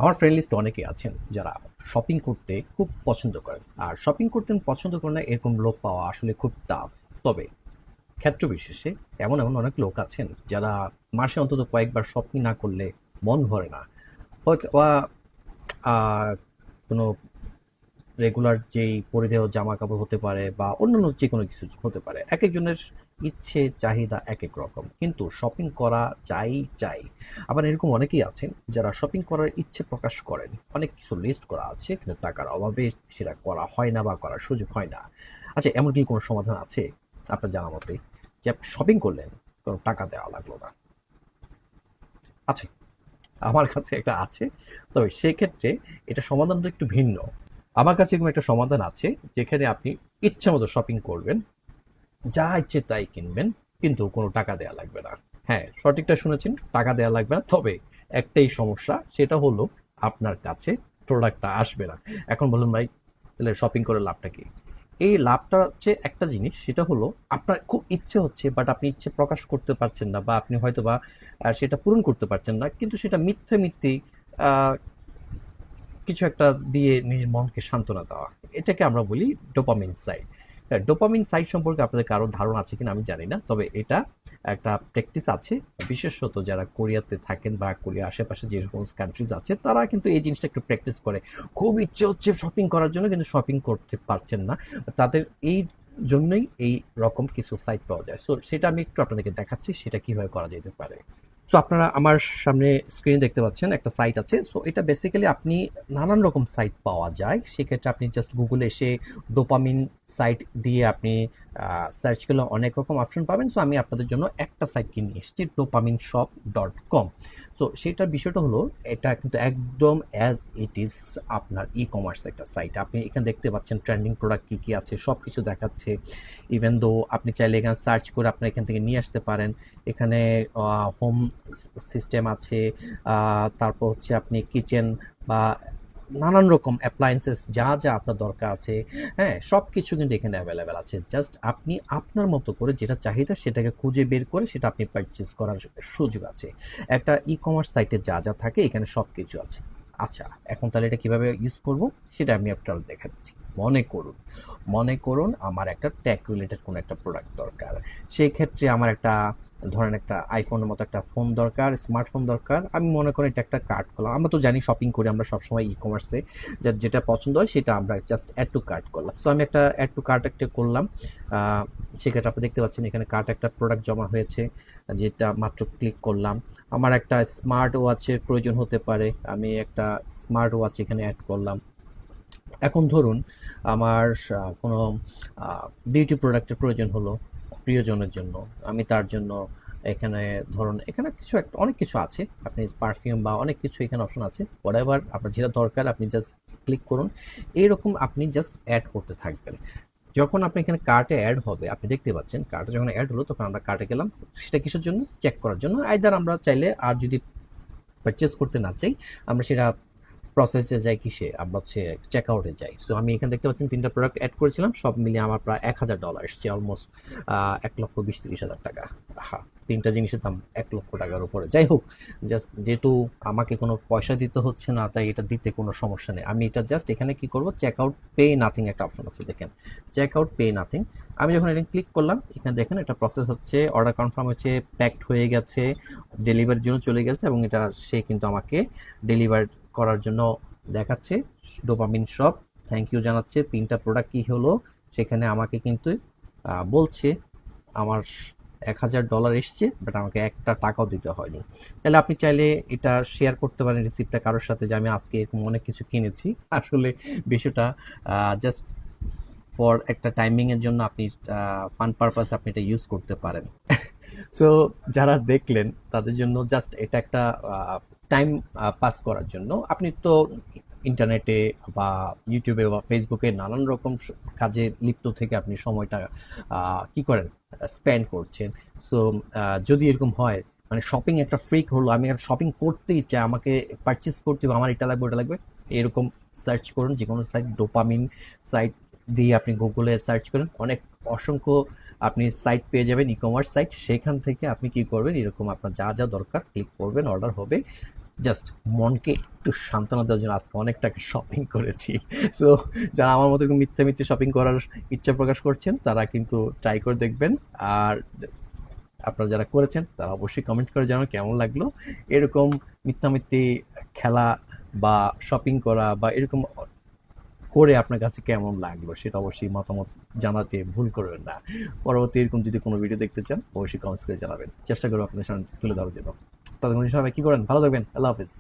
আমার ফ্রেন্ড লিস্টে অনেকেই আছেন যারা শপিং করতে খুব পছন্দ করেন। আর শপিং করতে পছন্দ করেন না এরকম লোক পাওয়া আসলে খুব টাফ। তবে ক্ষেত্র বিশেষে এমন এমন অনেক লোক আছেন যারা মাসে অন্তত কয়েকবার শপিং না করলে মন ভরে না। হয়তো বা আহ, কোনো রেগুলার যেই পরিধেয় জামা কাপড় হতে পারে বা অন্যান্য যে কোনো কিছু হতে পারে, এক একজনের ইচ্ছে চাহিদা এক এক রকম, কিন্তু শপিং করা চাই চাই। আবার এরকম অনেকেই আছেন যারা শপিং করার ইচ্ছে প্রকাশ করেন, অনেক কিছু লিস্ট করা আছে কিন্তু টাকার অভাবে সেটা করা হয় না বা করার সুযোগ হয় না। আচ্ছা, এমন কি কোনো সমাধান আছে আপনার জানা মতে যে আপনি শপিং করলেন, কোনো টাকা দেওয়া লাগলো না? আছে, আমার কাছে একটা আছে। তবে সেক্ষেত্রে এটা সমাধানটা একটু ভিন্ন। আমার কাছে এরকম একটা সমাধান আছে যেখানে আপনি ইচ্ছে মতো শপিং করবেন, যা ইচ্ছে তাই কিনবেন, কিন্তু কোনো টাকা দেওয়া লাগবে না। হ্যাঁ, সঠিকটা শুনেছেন, টাকা দেওয়া লাগবে না। তবে একটাই সমস্যা, সেটা হলো আপনার কাছে প্রোডাক্টটা আসবে না। এখন বলুন ভাই, তাহলে শপিং করে লাভটা কি? এই লাভটা হচ্ছে একটা জিনিস, সেটা হলো আপনার খুব ইচ্ছে হচ্ছে বাট আপনি ইচ্ছে প্রকাশ করতে পারছেন না, বা আপনি হয়তো বা সেটা পূরণ করতে পারছেন না, কিন্তু সেটা মিথ্যে মিথ্যেই আহ, কিছু একটা দিয়ে নিজের মনকে সান্ত্বনা দেওয়া। এটাকে আমরা বলি ডোপামিন সাইট। ডোপামিন সাইট সম্পর্কে আপনাদের কারো ধারণা আছে কিনা আমি জানি না, তবে এটা একটা প্র্যাকটিস আছে। বিশেষত যারা কোরিয়াতে থাকেন বা কোরিয়ার আশেপাশে যে সমস্ত কান্ট্রিজ আছে, তারা কিন্তু এই জিনিসটা একটু প্র্যাকটিস করে। খুব ইচ্ছে হচ্ছে শপিং করার জন্য কিন্তু শপিং করতে পারছেন না, তাদের এই জন্যই এই রকম কিছু সাইট পাওয়া যায়। সো সেটা আমি একটু আপনাদেরকে দেখাচ্ছি সেটা কিভাবে করা যেতে পারে। সো আপনারা আমার সামনে স্ক্রিনে দেখতে পাচ্ছেন একটা সাইট আছে। সো এটা বেসিক্যালি আপনি নানান রকম সাইট পাওয়া যায়। সেক্ষেত্রে আপনি জাস্ট গুগলে এসে ডোপামিন সাইট দিয়ে আপনি সার্চ করলে অনেক রকম অপশন পাবেন। সো আমি আপনাদের জন্য একটা সাইট কিনে নিয়ে এসেছি, dopaminshop.com। সো সেটার বিষয়টা হলো, এটা কিন্তু একদম অ্যাজ ইট ইজ আপনার ই কমার্স একটা সাইট। আপনি এখানে দেখতে পাচ্ছেন ট্রেন্ডিং প্রোডাক্ট কী কী আছে সব কিছু দেখাচ্ছে। ইভেন দো আপনি চাইলে এখানে সার্চ করে আপনার এখান থেকে নিয়ে আসতে পারেন। এখানে হোম সিস্টেম আছে, তারপর হচ্ছে আপনি কিচেন বা নানান রকম অ্যাপ্লায়েন্সেস যা যা আপনার দরকার আছে, হ্যাঁ, সব কিছু কিন্তু এখানে অ্যাভেলেবেল আছে। জাস্ট আপনি আপনার মতো করে যেটা চাহিদা সেটাকে খুঁজে বের করে সেটা আপনি পারচেস করার সুযোগ আছে। একটা ই কমার্স সাইটে যা যা থাকে এখানে সব কিছু আছে। আচ্ছা, এখন তাহলে এটা কিভাবে ইউজ করব সেটা আমি আপনাদের দেখাচ্ছি। মনে করুন আমার একটা ট্যাগ রিলেটেড কোনো একটা প্রোডাক্ট দরকার। সেই ক্ষেত্রে আমার একটা, ধরেন একটা আইফোনের মতো একটা ফোন দরকার, স্মার্টফোন দরকার। আমি মনে করি এটা একটা কার্ট করলাম। আমরা তো জানি শপিং করি আমরা সবসময় ই কমার্সে, যেটা পছন্দ হয় সেটা আমরা জাস্ট অ্যাড টু কার্ট করলাম। সো আমি একটা অ্যাড টু কার্ট একটা করলাম। সেক্ষেত্রে আপনি দেখতে পাচ্ছেন এখানে কার্ট একটা প্রোডাক্ট জমা হয়েছে, যেটা মাত্র ক্লিক করলাম। আমার একটা স্মার্ট ওয়াচের প্রয়োজন হতে পারে, আমি একটা স্মার্ট ওয়াচ এখানে অ্যাড করলাম। এখন ধরুন আমার কোনো বিউটি প্রোডাক্টের প্রয়োজন হলো প্রিয়জনের জন্য, আমি তার জন্য এখানে, ধরুন এখানে কিছু একটা অনেক কিছু আছে, আপনি পারফিউম বা অনেক কিছু এখানে অপশন আছে, হোয়াটএভার আপনার যেটা দরকার আপনি জাস্ট ক্লিক করুন। এইরকম আপনি জাস্ট অ্যাড করতে থাকবেন। যখন আপনি এখানে কার্টে অ্যাড হবে, আপনি দেখতে পাচ্ছেন কার্টে যখন অ্যাড হলো তখন আমরা কার্টে গেলাম। সেটা কিসের জন্য? চেক করার জন্য। আইদার আমরা চাইলে আর যদি পারচেস করতে না চাই, আমরা সেটা প্রসেসে যাই, কিসে আমরা হচ্ছে চেক আউটে যাই। সো আমি এখানে দেখতে পাচ্ছেন ৩টা প্রোডাক্ট অ্যাড করেছিলাম, সব মিলিয়ে আমার প্রায় $১,০০০ এসছে, অলমোস্ট ১,২০,০০০-৩০,০০০ টাকা। হ্যাঁ, ৩টা জিনিসের দাম $১,০০,০০০ উপরে। যাই হোক, জাস্ট যেহেতু আমাকে কোনো পয়সা দিতে হচ্ছে না, তাই এটা দিতে কোনো সমস্যা নেই। আমি এটা জাস্ট এখানে কি করব, চেক আউট পে নাথিং একটা অপশন আছে, দেখেন চেক আউট পে নাথিং। আমি যখন এটা ক্লিক করলাম, এখানে দেখেন এটা প্রসেস হচ্ছে, অর্ডার কনফার্ম হচ্ছে, প্যাকড হয়ে গেছে, ডেলিভারির জন্য চলে গেছে, এবং এটা সে কিন্তু আমাকে ডেলিভার করার জন্য দেখাচ্ছে। ডোপামিন শপ থ্যাংক ইউ জানাচ্ছে। ৩টা প্রোডাক্ট কী হলো, সেখানে আমাকে কিন্তু বলছে আমার $১,০০০ এসছে, বাট আমাকে একটা টাকাও দিতে হয়নি। তাহলে আপনি চাইলে এটা শেয়ার করতে পারেন রিসিপ্টটা কারোর সাথে, যে আমি আজকে এরকম অনেক কিছু কিনেছি। আসলে বিষয়টা জাস্ট ফর একটা টাইমিংয়ের জন্য আপনি ফান পারপাস আপনি এটা ইউজ করতে পারেন। সো যারা দেখলেন তাদের জন্য জাস্ট এটা একটা টাইম পাস করার জন্য। আপনি তো ইন্টারনেটে বা ইউটিউবে বা ফেসবুকে নানান রকম কাজে লিপ্ত থেকে আপনি সময়টা কি করেন, স্পেন্ড করছেন। সো যদি এরকম হয়, মানে শপিং একটা ফ্রিক হলো, আমি আর শপিং করতেই চাই, আমাকে পারচেস করতে হবে, আমার এটা লাগবে ওটা লাগবে, এরকম সার্চ করুন যে কোনো সাইট, ডোপামিন সাইট দিয়ে আপনি গুগলে সার্চ করেন, অনেক অসংখ্য আপনি সাইট পেয়ে যাবেন, ই কমার্স সাইট। সেখান থেকে আপনি কি করবেন, এরকম আপনার যা যা দরকার ক্লিক করবেন, অর্ডার হবে, জাস্ট মনকে একটু সান্ত্বনা দেওয়ার জন্য আজকে অনেক টাকা শপিং করেছি। সো যারা আমার মতো এরকম মিথ্যা মিথ্যে শপিং করার ইচ্ছা প্রকাশ করছেন তারা কিন্তু ট্রাই করে দেখবেন। আর আপনারা যারা করেছেন তারা অবশ্যই কমেন্ট করে জানান কেমন লাগলো। এরকম মিথ্যামিথ্যি খেলা বা শপিং করা বা এরকম করে আপনার কাছে কেমন লাগলো সেটা অবশ্যই মতামত জানাতে ভুল করবেন না। পরবর্তী এরকম যদি কোনো ভিডিও দেখতে চান অবশ্যই কমেন্টস করে জানাবেন, চেষ্টা করবো আপনাদের সামনে তুলে ধরার জন্য। ততক্ষণ সবাই কি করেন, ভালো থাকবেন, আল্লাহ হাফিজ।